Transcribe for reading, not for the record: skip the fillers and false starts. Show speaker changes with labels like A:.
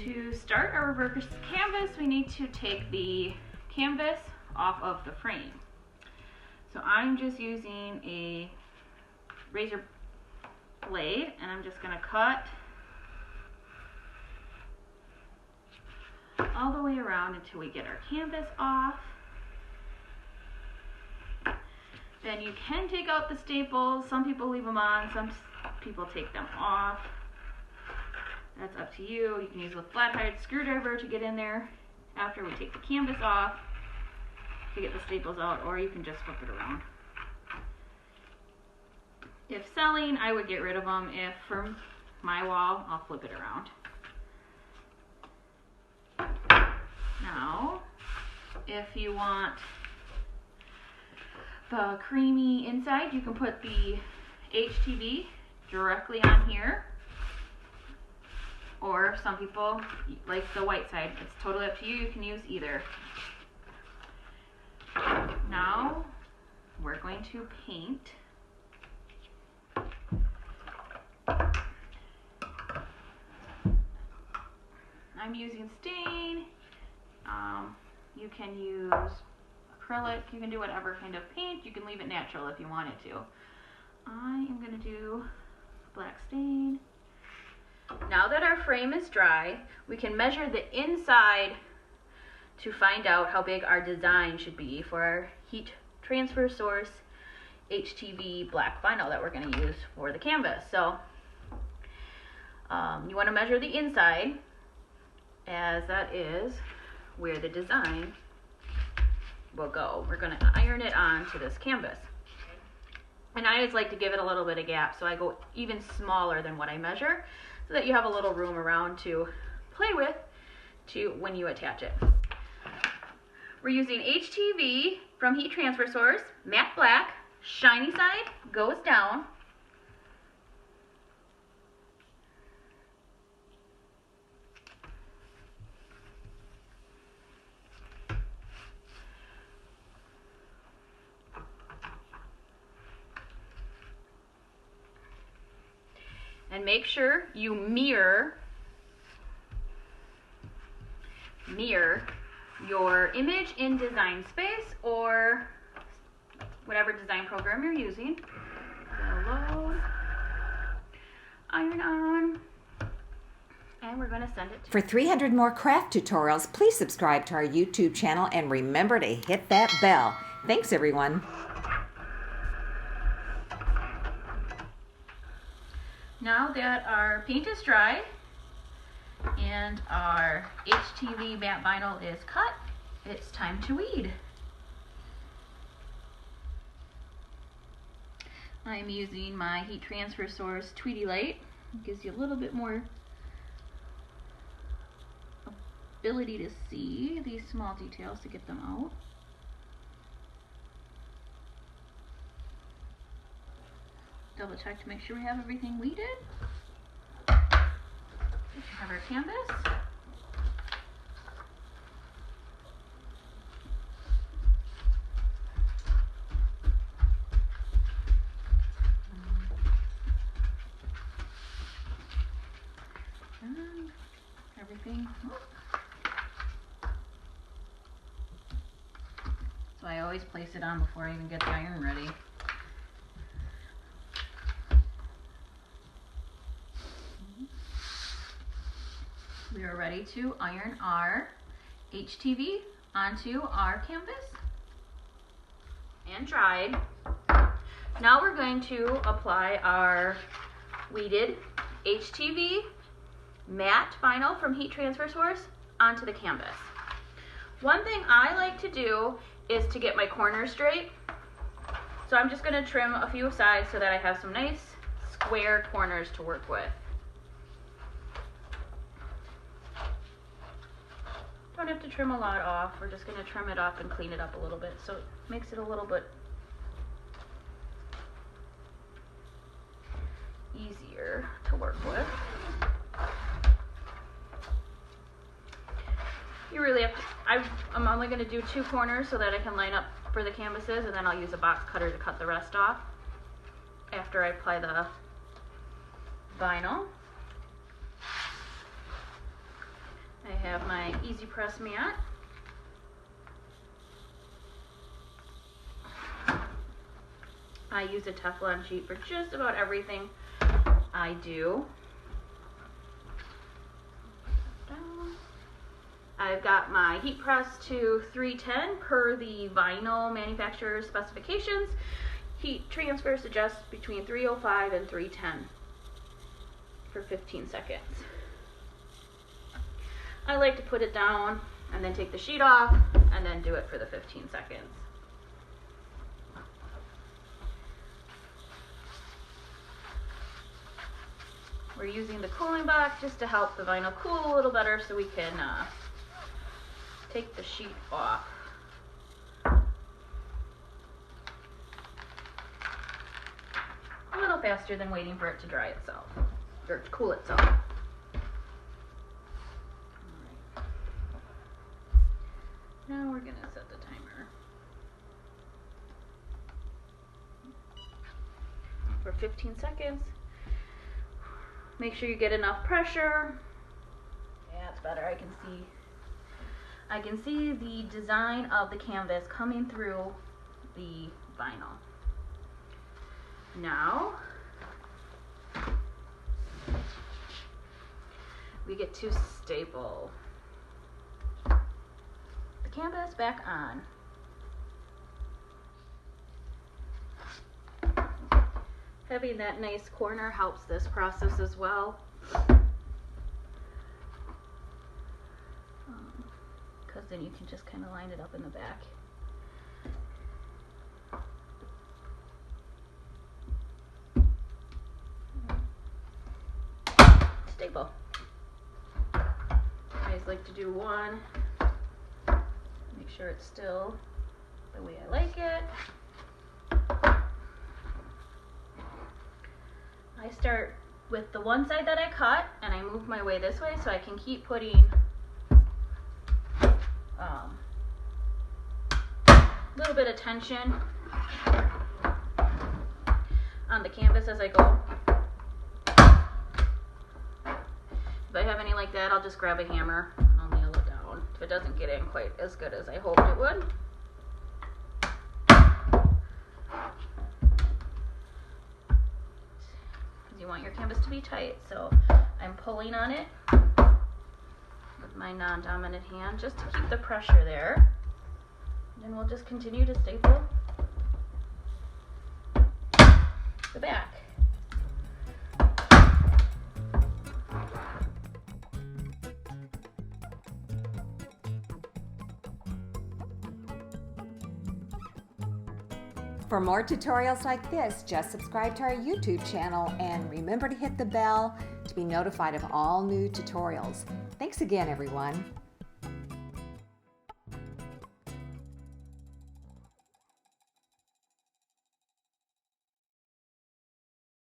A: To start our reverse canvas, we need to take the canvas off of the frame. So I'm just using a razor blade and I'm just going to cut all the way around until we get our canvas off. Then you can take out the staples. Some people leave them on, some people take them off. That's up to you. You can use a flathead screwdriver to get in there after we take the canvas off to get the staples out, or you can just flip it around. If selling, I would get rid of them. If for my wall, I'll flip it around. Now, if you want the creamy inside, you can put the HTV directly on here. Or some people like the white side. It's totally up to you. You can use either. Now we're going to paint. I'm using stain. You can use acrylic. You can do whatever kind of paint. You can leave it natural if you wanted to. I am going to do black stain. Now that our frame is dry, we can measure the inside to find out how big our design should be for our heat transfer source HTV black vinyl that we're going to use for the canvas. So you want to measure the inside, as that is where the design will go. We're going to iron it onto this canvas. And I just like to give it a little bit of gap, so I go even smaller than what I measure, so that you have a little room around to play with when you attach it. We're using HTV from Heat Transfer Source, matte black, shiny side goes down. And make sure you mirror your image in Design Space or whatever design program you're using. Load, iron on, and we're going to send it to
B: For 300 more craft tutorials, please subscribe to our YouTube channel and remember to hit that bell. Thanks, everyone.
A: Now that our paint is dry and our HTV matte vinyl is cut, it's time to weed. I'm using my Heat Transfer Source Tweety Light. It gives you a little bit more ability to see these small details to get them out. Double check to make sure we have everything weeded. We have our canvas. And everything. So I always place it on before I even get the iron ready. We are ready to iron our HTV onto our canvas and dried. Now we're going to apply our weeded HTV matte vinyl from Heat Transfer Source onto the canvas. One thing I like to do is to get my corners straight. So I'm just going to trim a few sides so that I have some nice square corners to work with. Don't have to trim a lot off. We're just going to trim it up and clean it up a little bit so it makes it a little bit easier to work with. You really have to, I'm only going to do 2 corners so that I can line up for the canvases, and then I'll use a box cutter to cut the rest off after I apply the vinyl. I have my Easy Press mat. I use a Teflon sheet for just about everything I do. I've got my heat press to 310 per the vinyl manufacturer's specifications. Heat transfer suggests between 305 and 310 for 15 seconds. I like to put it down and then take the sheet off and then do it for the 15 seconds. We're using the cooling box just to help the vinyl cool a little better so we can take the sheet off. A little faster than waiting for it to dry itself, or to cool itself. All right. Now we're gonna set the timer for 15 seconds. Make sure you get enough pressure. Yeah, it's better. I can see the design of the canvas coming through the vinyl. Now, we get to staple the canvas back on. Having that nice corner helps this process as well. Because then you can just kind of line it up in the back. Staple. I always like to do one. Make sure it's still the way I like it. I start with the one side that I cut and I move my way this way so I can keep putting a little bit of tension on the canvas as I go. If I have any like that, I'll just grab a hammer and I'll nail it down if it doesn't get in quite as good as I hoped it would. You want your canvas to be tight, so I'm pulling on it with my non-dominant hand just to keep the pressure there. And we'll just continue to staple the back.
B: For more tutorials like this, just subscribe to our YouTube channel and remember to hit the bell to be notified of all new tutorials. Thanks again, everyone.